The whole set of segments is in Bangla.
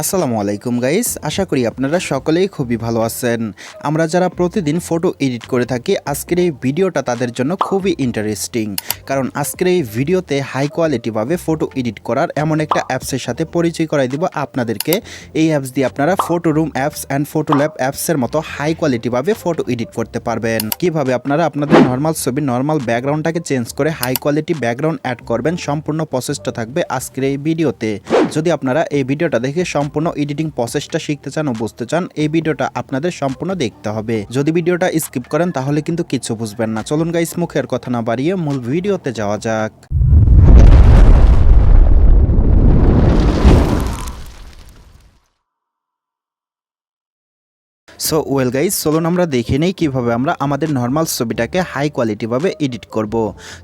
আসসালামু আলাইকুম গাইস, আশা করি আপনারা সকলেই খুবই ভালো আছেন। আমরা যারা প্রতিদিন ফটো এডিট করে থাকি, আজকের এই ভিডিওটা তাদের জন্য খুবই ইন্টারেস্টিং, কারণ আজকের এই ভিডিওতে হাই কোয়ালিটিভাবে ফটো এডিট করার এমন একটা অ্যাপসের সাথে পরিচয় করাই দিব আপনাদেরকে। এই অ্যাপস দিয়ে আপনারা photo room apps and photo lab অ্যাপসের মতো হাই কোয়ালিটিভাবে ফটো এডিট করতে পারবেন। কিভাবে আপনারা আপনাদের নর্মাল ছবি নর্মাল ব্যাকগ্রাউন্ডটাকে চেঞ্জ করে হাই কোয়ালিটি ব্যাকগ্রাউন্ড অ্যাড করবেন, সম্পূর্ণ প্রসেসটা থাকবে আজকের এই ভিডিওতে। যদি আপনারা এই ভিডিওটা দেখে সম্পূর্ণ এডিটিং প্রসেসটা শিখতে চান ও বুঝতে চান, এই ভিডিওটা আপনাদের সম্পূর্ণ দেখতে হবে। যদি ভিডিওটা স্কিপ করেন তাহলে কিন্তু কিছু বুঝবেন না। চলুন গাইস, মুখের কথা না বাড়িয়ে মূল ভিডিওতে যাওয়া যাক। সো ওয়েল গাইস, চলুন আমরা দেখে নেই কীভাবে আমরা আমাদের নর্মাল ছবিটাকে হাই কোয়ালিটিভাবে এডিট করব।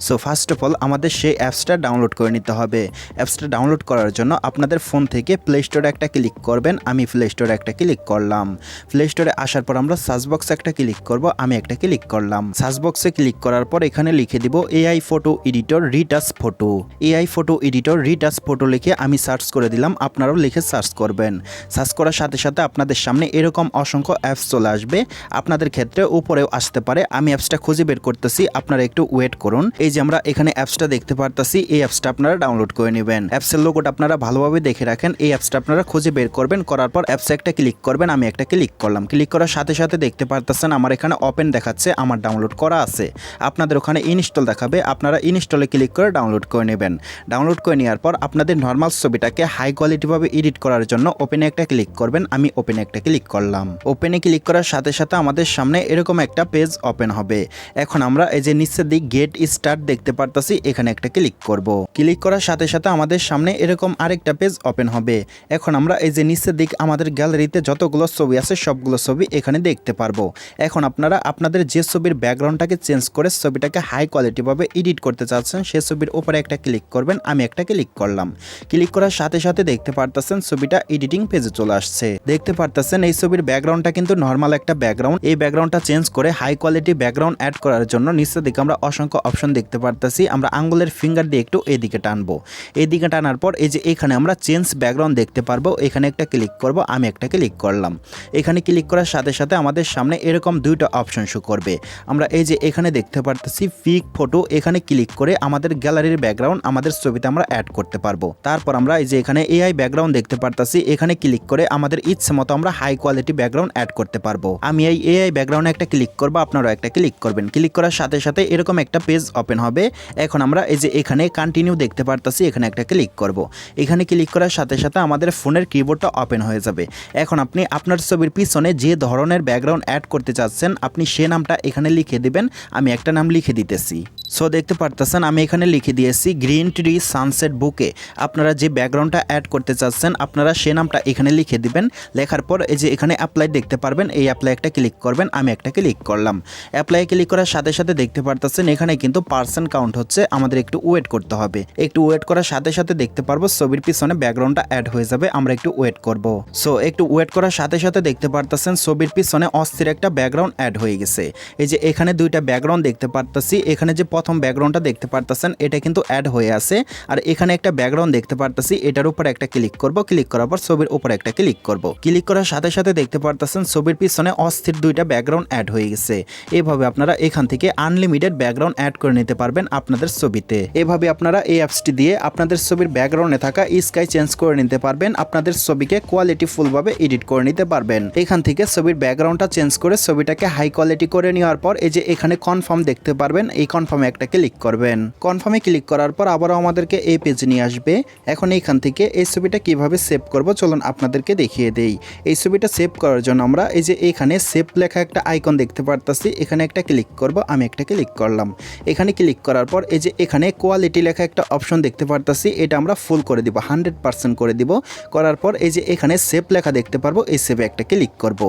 সো ফার্স্ট অফ অল আমাদের সেই অ্যাপসটা ডাউনলোড করে নিতে হবে। অ্যাপসটা ডাউনলোড করার জন্য আপনাদের ফোন থেকে প্লে স্টোরে একটা ক্লিক করবেন। আমি প্লে স্টোরে একটা ক্লিক করলাম। প্লে স্টোরে আসার পর আমরা সার্চ বক্সে একটা ক্লিক করব। আমি একটা ক্লিক করলাম। সার্চ বক্সে ক্লিক করার পর এখানে লিখে দিব AI photo editor retouch photo. AI photo editor retouch photo লিখে আমি সার্চ করে দিলাম। আপনারাও লিখে সার্চ করবেন। সার্চ করার সাথে সাথে আপনাদের সামনে এরকম অসংখ্য অ্যাপস চলে আসবে। আপনাদের ক্ষেত্রে উপরেও আসতে পারে। আমি অ্যাপসটা খুঁজে বের করতেছি, আপনারা একটু ওয়েট করুন। এই যে আমরা এখানে অ্যাপসটা দেখতে পারতেছি, এই অ্যাপসটা আপনারা ডাউনলোড করে নেবেন। অ্যাপসের লোগোটা আপনারা ভালোভাবে দেখে রাখেন। এই অ্যাপসটা আপনারা খুঁজে বের করবেন। করার পর অ্যাপসে একটা ক্লিক করবেন। আমি একটা ক্লিক করলাম। ক্লিক করার সাথে সাথে দেখতে পারতেছেন আমার এখানে ওপেন দেখাচ্ছে, আমার ডাউনলোড করা আছে। আপনাদের ওখানে ইনস্টল দেখাবে, আপনারা ইনস্টলে ক্লিক করে ডাউনলোড করে নেবেন। ডাউনলোড করে নেওয়ার পর আপনাদের নর্মাল ছবিটাকে হাই কোয়ালিটিভাবে এডিট করার জন্য ওপেনে একটা ক্লিক করবেন। আমি ওপেনে একটা ক্লিক করলাম। ওপেনে ক্লিক করার সাথে সাথে আমাদের সামনে এরকম একটা পেজ ওপেন হবে। এখন আমরা এই যে নিচের দিক গেট স্টার্ট দেখতে পারতাছি, এখানে একটা ক্লিক করব। ক্লিক করার সাথে সাথে আমাদের সামনে এরকম আরেকটা পেজ ওপেন হবে। এখন আমরা এই যে নিচের দিক আমাদের গ্যালারিতে যতগুলো ছবি আছে সবগুলো ছবি এখানে দেখতে পারবো। এখন আপনারা আপনাদের যে ছবির ব্যাকগ্রাউন্ডটাকে চেঞ্জ করে ছবিটাকে হাই কোয়ালিটিভাবে এডিট করতে চাচ্ছেন, সে ছবির উপরে একটা ক্লিক করবেন। আমি একটা ক্লিক করলাম। ক্লিক করার সাথে সাথে দেখতে পারতেছেন ছবিটা এডিটিং পেজে চলে আসছে। দেখতে পারতেছেন এই ছবির ব্যাকগ্রাউন্ডটা কিন্তু নর্মাল একটা ব্যাকগ্রাউন্ড। এই ব্যাকগ্রাউন্ডটা চেঞ্জ করে হাই কোয়ালিটি ব্যাকগ্রাউন্ড অ্যাড করার জন্য নিচের দিকে আমরা অসংখ্য অপশন দেখতে পারতেছি। আমরা আঙ্গুলের ফিঙ্গার দিয়ে একটু এদিকে টানবো। এদিকে টানার পর এই যে এখানে আমরা চেঞ্জ ব্যাকগ্রাউন্ড দেখতে পারবো, এখানে একটা ক্লিক করব। আমি একটা ক্লিক করলাম। এখানে ক্লিক করার সাথে সাথে আমাদের সামনে এরকম দুইটা অপশন শো করবে। আমরা এই যে এখানে দেখতে পারতেছি পিক ফটো, এখানে ক্লিক করে আমাদের গ্যালারির ব্যাকগ্রাউন্ড আমাদের ছবিতে আমরা অ্যাড করতে পারবো। তারপর আমরা এই যে এখানে এআই ব্যাকগ্রাউন্ড দেখতে পারতেছি, এখানে ক্লিক করে আমাদের ইচ্ছে মতো আমরা হাই কোয়ালিটি ব্যাকগ্রাউন্ড অ্যাড করতে পারবো। আমি এই এআই ব্যাকগ্রাউন্ডে একটা ক্লিক করব, আপনারাও একটা ক্লিক করবেন। ক্লিক করার সাথে সাথে এরকম একটা পেজ ওপেন হবে। এখন আমরা এই যে এখানে কন্টিনিউ দেখতে পারতেছি, এখানে একটা ক্লিক করব। এখানে ক্লিক করার সাথে সাথে আমাদের ফোনের কিবোর্ডটা ওপেন হয়ে যাবে। এখন আপনি আপনার ছবির পিছনে যে ধরনের ব্যাকগ্রাউন্ড অ্যাড করতে চাচ্ছেন, আপনি সে নামটা এখানে লিখে দিবেন। আমি একটা নাম লিখে দিতেছি। সো দেখতে পারতেছেন আমি এখানে লিখে দিয়েছি গ্রিন ট্রি সানসেট বুকে। আপনারা যে ব্যাকগ্রাউন্ডটা অ্যাড করতে চাচ্ছেন, আপনারা সে নামটা এখানে লিখে দিবেন। লেখার পর এই যে এখানে অ্যাপ্লাই দেখতে পারবেন, এই অ্যাপ্লাই একটা ক্লিক করবেন। আমি একটা ক্লিক করলাম। অ্যাপ্লাই ক্লিক করার সাথে সাথে দেখতে পারতেছেন এখানে কিন্তু পার্সেন্ট কাউন্ট হচ্ছে, আমাদের একটু ওয়েট করতে হবে। একটু ওয়েট করার সাথে সাথে দেখতে পারবো ছবির পিছনে ব্যাকগ্রাউন্ডটা অ্যাড হয়ে যাবে। আমরা একটু ওয়েট করব। সো একটু ওয়েট করার সাথে সাথে দেখতে পারতেছেন ছবির পিছনে অস্থির একটা ব্যাকগ্রাউন্ড অ্যাড হয়ে গেছে। এই যে এখানে দুইটা ব্যাকগ্রাউন্ড দেখতে পারতেছি, এখানে যে প্রথম ব্যাকগ্রাউন্ডটা দেখতে পারতেছেন এটা কিন্তু অ্যাড হয়ে আছে। আর এখানে একটা ব্যাকগ্রাউন্ড দেখতে পারতেছি, এটার উপর একটা ক্লিক করব। ক্লিক করার পর ছবির উপর একটা ক্লিক করব। ক্লিক করার সাথে সাথে দেখতে পারতেছেন ছবির পিছনে অস্থির দুইটা ব্যাকগ্রাউন্ড অ্যাড হয়ে গেছে। এভাবে আপনারা এখান থেকে আনলিমিটেড ব্যাকগ্রাউন্ড অ্যাড করে নিতে পারবেন আপনাদের ছবিতে। এভাবে আপনারা এই অ্যাপসটি দিয়ে আপনাদের ছবির ব্যাকগ্রাউন্ডে থাকা স্কাই চেঞ্জ করে নিতে পারবেন। আপনাদের ছবিকে কোয়ালিটি ফুলভাবে এডিট করে নিতে পারবেন। এখান থেকে ছবির ব্যাকগ্রাউন্ডটা চেঞ্জ করে ছবিটাকে হাই কোয়ালিটি করে নেওয়ার পর এই যে এখানে কনফার্ম দেখতে পারবেন, এই কনফার্মে একটা ক্লিক করবেন। কনফার্মে ক্লিক করার পর আবারও আমাদেরকে এই পেজে নিয়ে আসবে। এখন এইখান থেকে এই ছবিটা কিভাবে সেভ করব চলুন আপনাদেরকে দেখিয়ে দেই। এই ছবিটা সেভ করার জন্য আমরা এই যে এখানে সেভ লেখা একটা আইকন দেখতে পারতাছি, এখানে একটা ক্লিক করব। আমি একটা ক্লিক করলাম। এখানে ক্লিক করার পর এই যে এখানে কোয়ালিটি লেখা একটা অপশন দেখতে পারতাছি, এটা আমরা ফুল করে দিব, 100% করে দিব। করার পর এই যে এখানে সেভ লেখা দেখতে পারবো, এই সেভে একটা ক্লিক করব।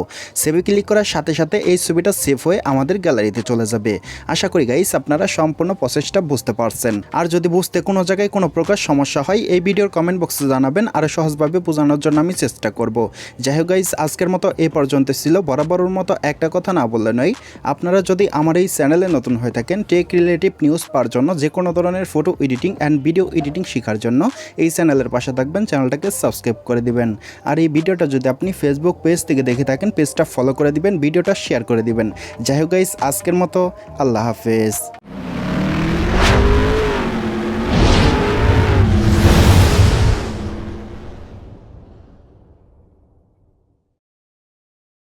সেভে ক্লিক করার সাথে সাথে এই ছবিটা সেভ হয়ে আমাদের গ্যালারিতে চলে যাবে। আশা করি গাইস আপনারা সম্পূর্ণ প্রসেসটা বুঝতে পারছেন। আর যদি বুঝতে কোনো জায়গায় কোনো প্রকার সমস্যা হয় এই ভিডিওর কমেন্ট বক্সে জানাবেন, আর সহজভাবে বোঝানোর জন্য আমি চেষ্টা করব। যাই হোক গাইস, আজকের মতো এই পর্যন্ত। পর্যন্ত ছিল। বরাবরের মতো একটা কথা না বললে নয়, আপনারা যদি আমার এই চ্যানেলে নতুন হয়ে থাকেন টেক রিলেটিভ নিউজ পাওয়ার জন্য, যে কোনো ধরনের photo editing and video editing শেখার জন্য এই চ্যানেলের পাশে থাকবেন, চ্যানেলটাকে সাবস্ক্রাইব করে দিবেন। আর এই ভিডিওটা যদি আপনি ফেসবুক পেজ থেকে দেখে থাকেন পেজটা ফলো করে দিবেন, ভিডিওটা শেয়ার করে দিবেন। যাই হোক গাইস, আজকের মতো আল্লাহ হাফেজ।